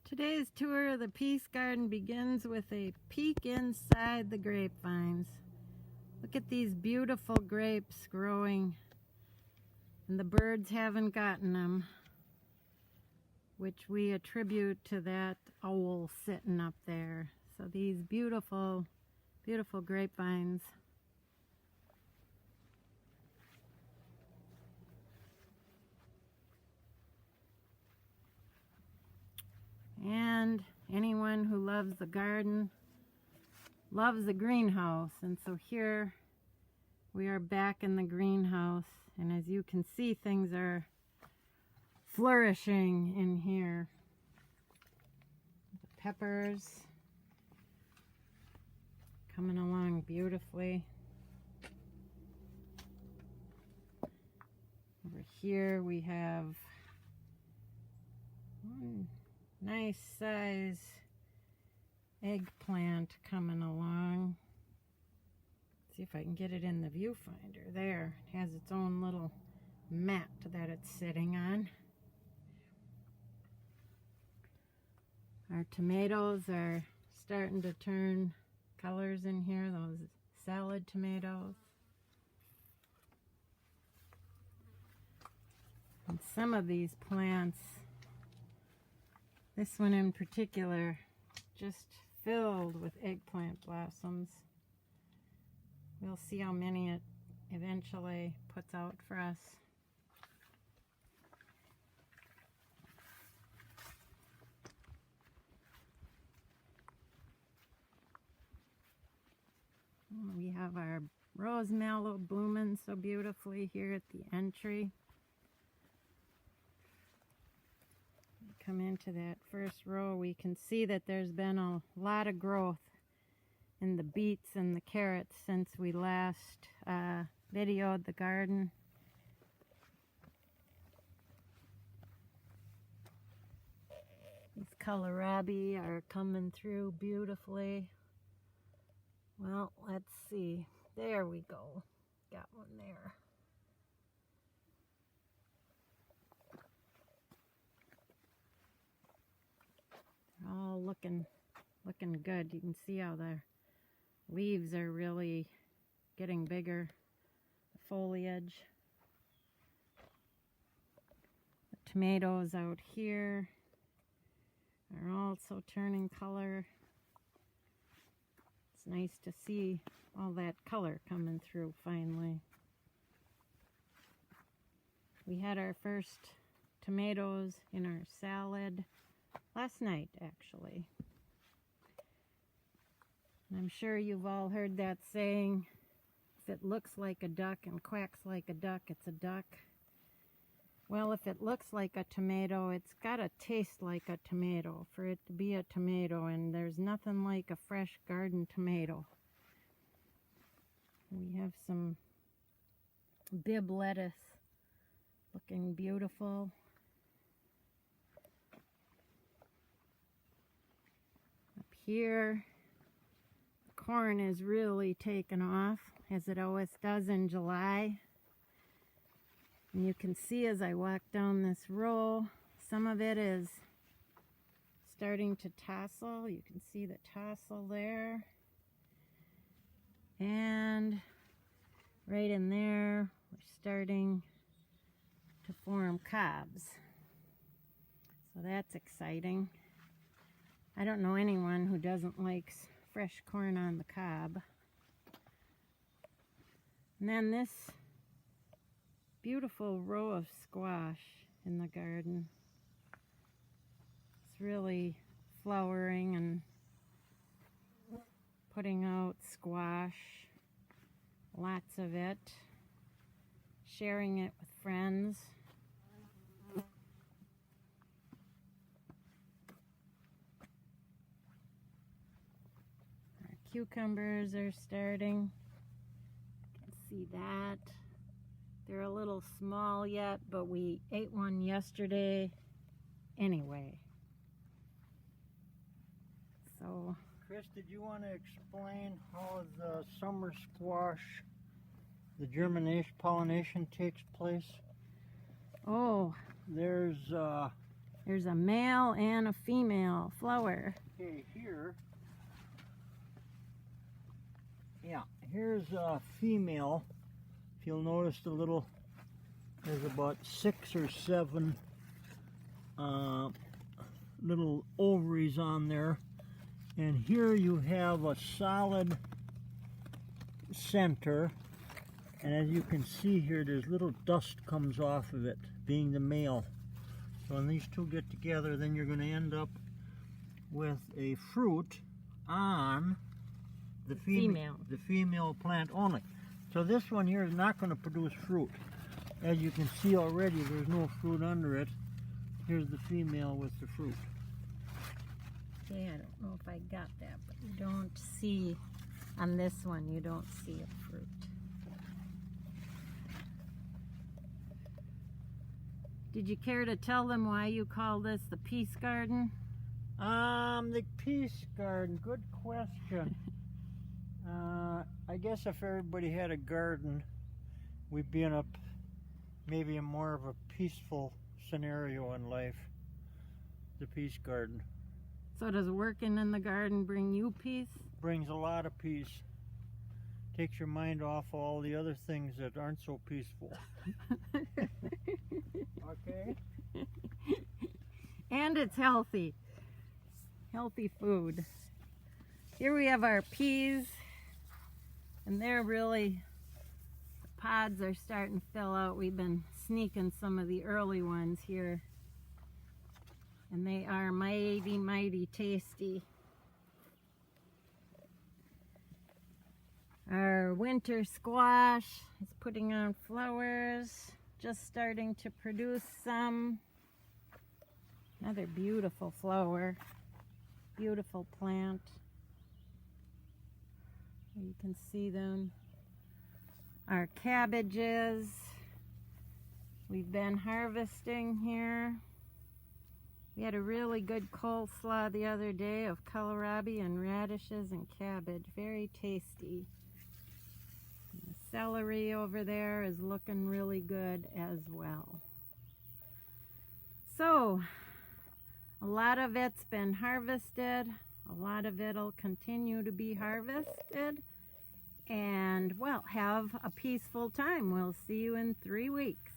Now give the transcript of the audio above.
Today's tour of the Peace Garden begins with a peek inside the grapevines. Look at these beautiful grapes growing, and the birds haven't gotten them, which we attribute to that owl sitting up there. So these beautiful, beautiful grapevines. And anyone who loves the garden loves the greenhouse. And so here we are back in the greenhouse, and as you can see, things are flourishing in here. The peppers coming along beautifully. Over here we have one nice size eggplant coming along. See if I can get it in the viewfinder. There, it has its own little mat that it's sitting on. Our tomatoes are starting to turn colors in here, those salad tomatoes. And some of these plants, this one in particular, just filled with eggplant blossoms. We'll see how many it eventually puts out for us. We have our rose mallow blooming so beautifully here at the entry. Come into that first row, we can see that there's been a lot of growth in the beets and the carrots since we last videoed the garden. These kohlrabi are coming through beautifully. Well, let's see. There we go. Got one there. All looking good. You can see how the leaves are really getting bigger, the foliage. The tomatoes out here are also turning color. It's nice to see all that color coming through finally. We had our first tomatoes in our salad last night, actually. And I'm sure you've all heard that saying, if it looks like a duck and quacks like a duck, it's a duck. Well, if it looks like a tomato, it's got to taste like a tomato for it to be a tomato, and there's nothing like a fresh garden tomato. We have some Bibb lettuce looking beautiful. Up here, corn is really taken off, as it always does in July. And you can see as I walk down this row, some of it is starting to tassel. You can see the tassel there. And right in there, we're starting to form cobs. So that's exciting. I don't know anyone who doesn't like fresh corn on the cob. And then this beautiful row of squash in the garden. It's really flowering and putting out squash, lots of it, sharing it with friends. Our cucumbers are starting. You can see that. They're a little small yet, but we ate one yesterday anyway. So, Chris, did you want to explain how the summer squash, the germination, pollination takes place? oh, There's There's a male and a female flower. Okay, here's a female. If you'll notice there's about 6 or 7 little ovaries on there. And here you have a solid center. And as you can see here, there's little dust comes off of it, being the male. So when these two get together, then you're going to end up with a fruit on the female plant only. So this one here is not going to produce fruit. As you can see already, there's no fruit under it. Here's the female with the fruit. Okay, I don't know if I got that, but you don't see, on this one, you don't see a fruit. Did you care to tell them why you call this the Peace Garden? The Peace Garden, good question. I guess if everybody had a garden, we'd be in maybe more of a peaceful scenario in life. The Peace Garden. So does working in the garden bring you peace? Brings a lot of peace. Takes your mind off all the other things that aren't so peaceful. Okay? And it's healthy. Healthy food. Here we have our peas. And they're really, the pods are starting to fill out. We've been sneaking some of the early ones here. And they are mighty, mighty tasty. Our winter squash is putting on flowers, just starting to produce some. Another beautiful flower, beautiful plant. You can see them. Our cabbages, we've been harvesting here. We had a really good coleslaw the other day of kohlrabi and radishes and cabbage. Very tasty. And the celery over there is looking really good as well. So, a lot of it's been harvested. A lot of it'll continue to be harvested. And, well, have a peaceful time. We'll see you in 3 weeks.